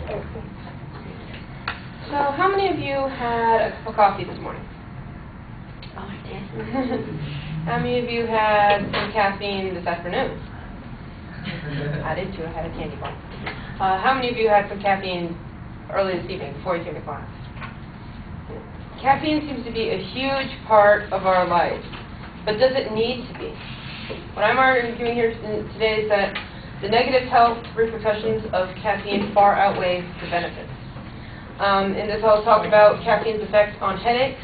So, how many of you had a cup of coffee this morning? Oh, I did. How many of you had some caffeine this afternoon? I did too. I had a candy bar. How many of you had some caffeine early this evening before you came to class? Caffeine seems to be a huge part of our lives, but does it need to be? What I'm arguing here today is that the negative health repercussions of caffeine far outweigh the benefits. In this I'll talk about caffeine's effect on headaches,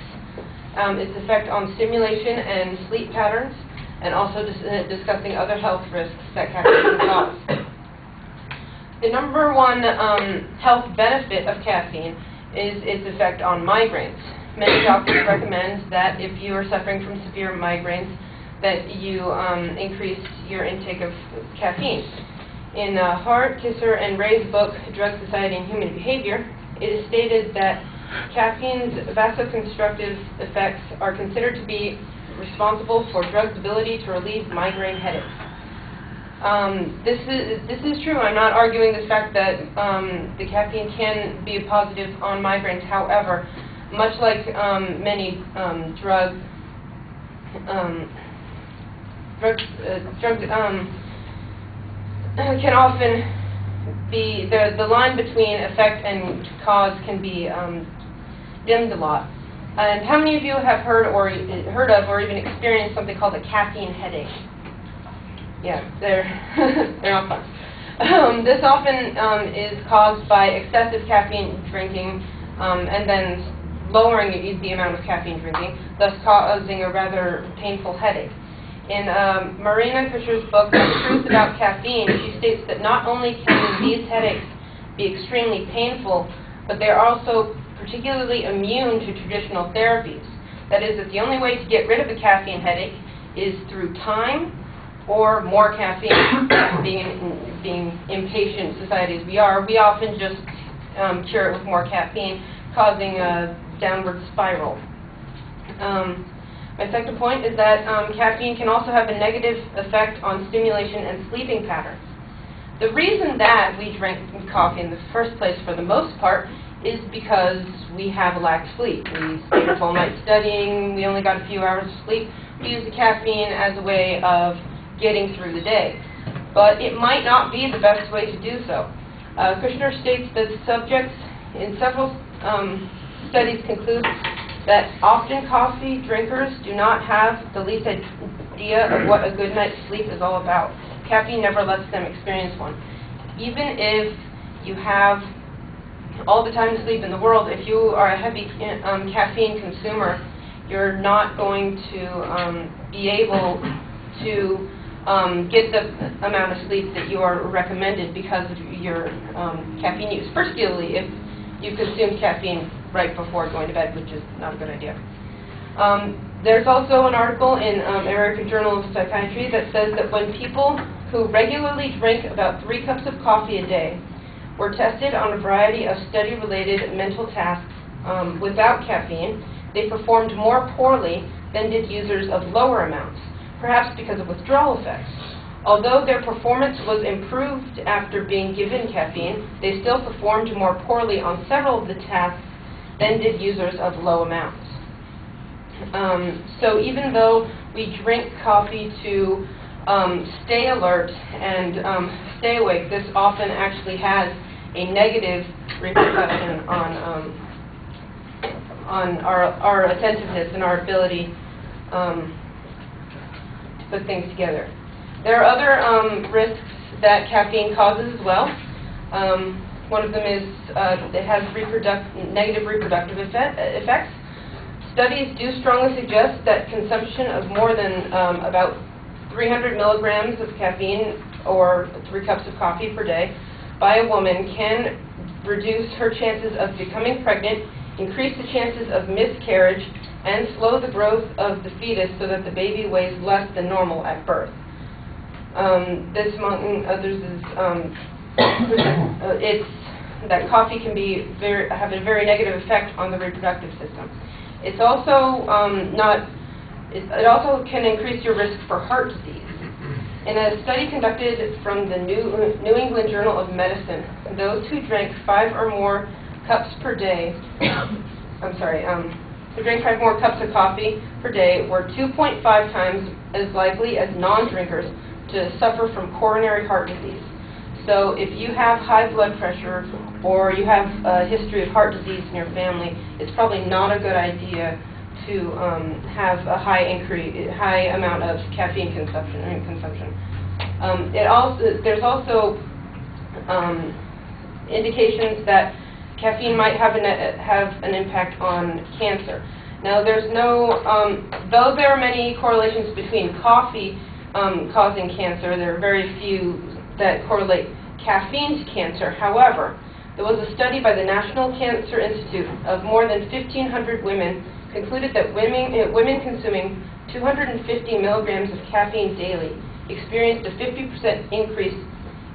its effect on stimulation and sleep patterns, and also discussing other health risks that caffeine can cause. The number one health benefit of caffeine is its effect on migraines. Many doctors recommend that if you are suffering from severe migraines, that you increase your intake of caffeine. In Hart, Kisser, and Ray's book, Drug Society and Human Behavior, it is stated that caffeine's vasoconstrictive effects are considered to be responsible for drugs' ability to relieve migraine headaches. This is true. I'm not arguing the fact that the caffeine can be a positive on migraines. However, much like many drugs can often be, the line between effect and cause can be dimmed a lot. And how many of you have heard of or even experienced something called a caffeine headache? Yeah, they're not fun. This often is caused by excessive caffeine drinking and then lowering the amount of caffeine drinking, thus causing a rather painful headache. In Marina Fisher's book, The Truth About Caffeine, she states that not only can these headaches be extremely painful, but they are also particularly immune to traditional therapies. That is, that the only way to get rid of a caffeine headache is through time or more caffeine. Being impatient society as we are, we often just cure it with more caffeine, causing a downward spiral. My second point is that caffeine can also have a negative effect on stimulation and sleeping patterns. The reason that we drink coffee in the first place, for the most part, is because we have a lack of sleep. We stayed up all night studying, we only got a few hours of sleep. We use the caffeine as a way of getting through the day. But it might not be the best way to do so. Kushner states that subjects in several studies conclude that often coffee drinkers do not have the least idea of what a good night's sleep is all about. Caffeine never lets them experience one. Even if you have all the time to sleep in the world, if you are a heavy caffeine consumer, you're not going to be able to get the amount of sleep that you are recommended because of your caffeine use, particularly if you consume caffeine right before going to bed, which is not a good idea. There's also an article in American Journal of Psychiatry that says that when people who regularly drink about 3 cups of coffee a day were tested on a variety of study-related mental tasks without caffeine, they performed more poorly than did users of lower amounts, perhaps because of withdrawal effects. Although their performance was improved after being given caffeine, they still performed more poorly on several of the tasks than did users of low amounts. So even though we drink coffee to stay alert and stay awake, this often actually has a negative repercussion on our attentiveness and our ability to put things together. There are other risks that caffeine causes as well. One of them is it has negative reproductive effects. Studies do strongly suggest that consumption of more than about 300 milligrams of caffeine or 3 cups of coffee per day by a woman can reduce her chances of becoming pregnant, increase the chances of miscarriage, and slow the growth of the fetus so that the baby weighs less than normal at birth. This, among others, is that coffee can have a very negative effect on the reproductive system. It's also it also can increase your risk for heart disease. In a study conducted from the New England Journal of Medicine, those who drank 5 or more cups per day, who drank 5 more cups of coffee per day were 2.5 times as likely as non-drinkers to suffer from coronary heart disease. So if you have high blood pressure or you have a history of heart disease in your family, it's probably not a good idea to have a high amount of caffeine consumption. There's also indications that caffeine might have an impact on cancer. Now, there's no, though there are many correlations between coffee causing cancer, there are very few that correlate caffeine to cancer. However, there was a study by the National Cancer Institute of more than 1,500 women concluded that women consuming 250 milligrams of caffeine daily experienced a 50% increase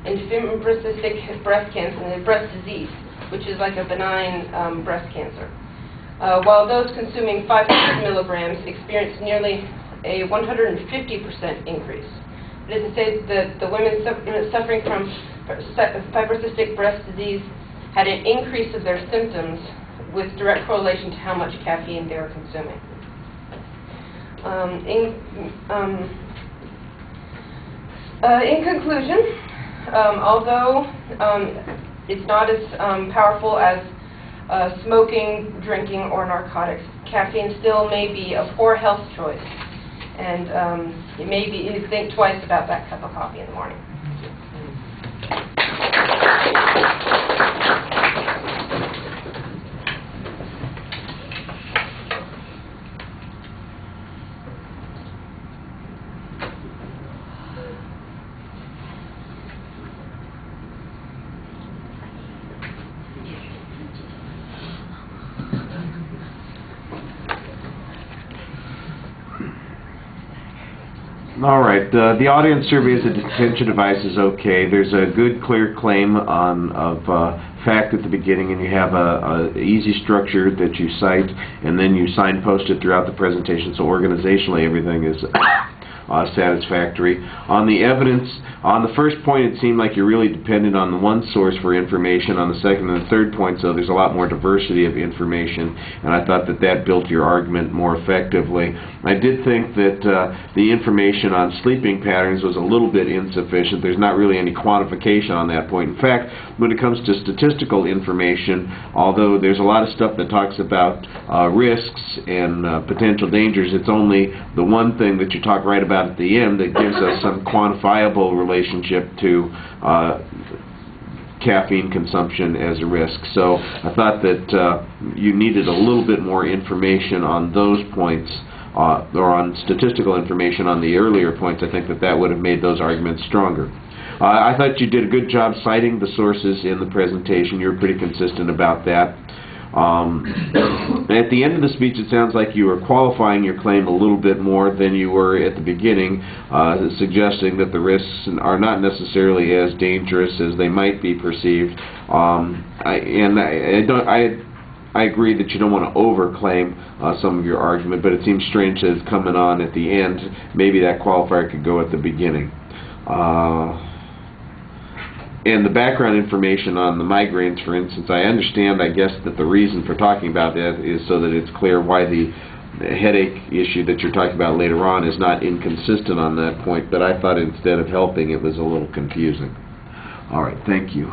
in fibrocystic breast cancer and breast disease, which is like a benign breast cancer, while those consuming 500 milligrams experienced nearly a 150% increase. That is to say that the women suffering from fibrocystic breast disease had an increase of their symptoms with direct correlation to how much caffeine they were consuming. In conclusion, although it's not as powerful as smoking, drinking, or narcotics, caffeine still may be a poor health choice, and you think twice about that cup of coffee in the morning. All right. The audience survey as a detention device is okay. There's a good, clear claim of fact at the beginning, and you have a easy structure that you cite, and then you signpost it throughout the presentation. So organizationally, everything is satisfactory. On the evidence, on the first point, it seemed like you're really dependent on the one source for information. On the second and the third point, so there's a lot more diversity of information, and I thought that that built your argument more effectively. I did think that the information on sleeping patterns was a little bit insufficient. There's not really any quantification on that point. In fact, when it comes to statistical information, although there's a lot of stuff that talks about risks and potential dangers, it's only the one thing that you talk right about at the end that gives us some quantifiable relationship to caffeine consumption as a risk. So I thought that you needed a little bit more information on those points, or on statistical information on the earlier points. I think that that would have made those arguments stronger. I thought you did a good job citing the sources in the presentation. You were pretty consistent about that. At the end of the speech, it sounds like you were qualifying your claim a little bit more than you were at the beginning, suggesting that the risks are not necessarily as dangerous as they might be perceived. I agree that you don't want to overclaim some of your argument, but it seems strange that it's coming on at the end. Maybe that qualifier could go at the beginning. And the background information on the migraines, for instance, I understand, I guess, that the reason for talking about that is so that it's clear why the headache issue that you're talking about later on is not inconsistent on that point, but I thought instead of helping, it was a little confusing. All right, thank you.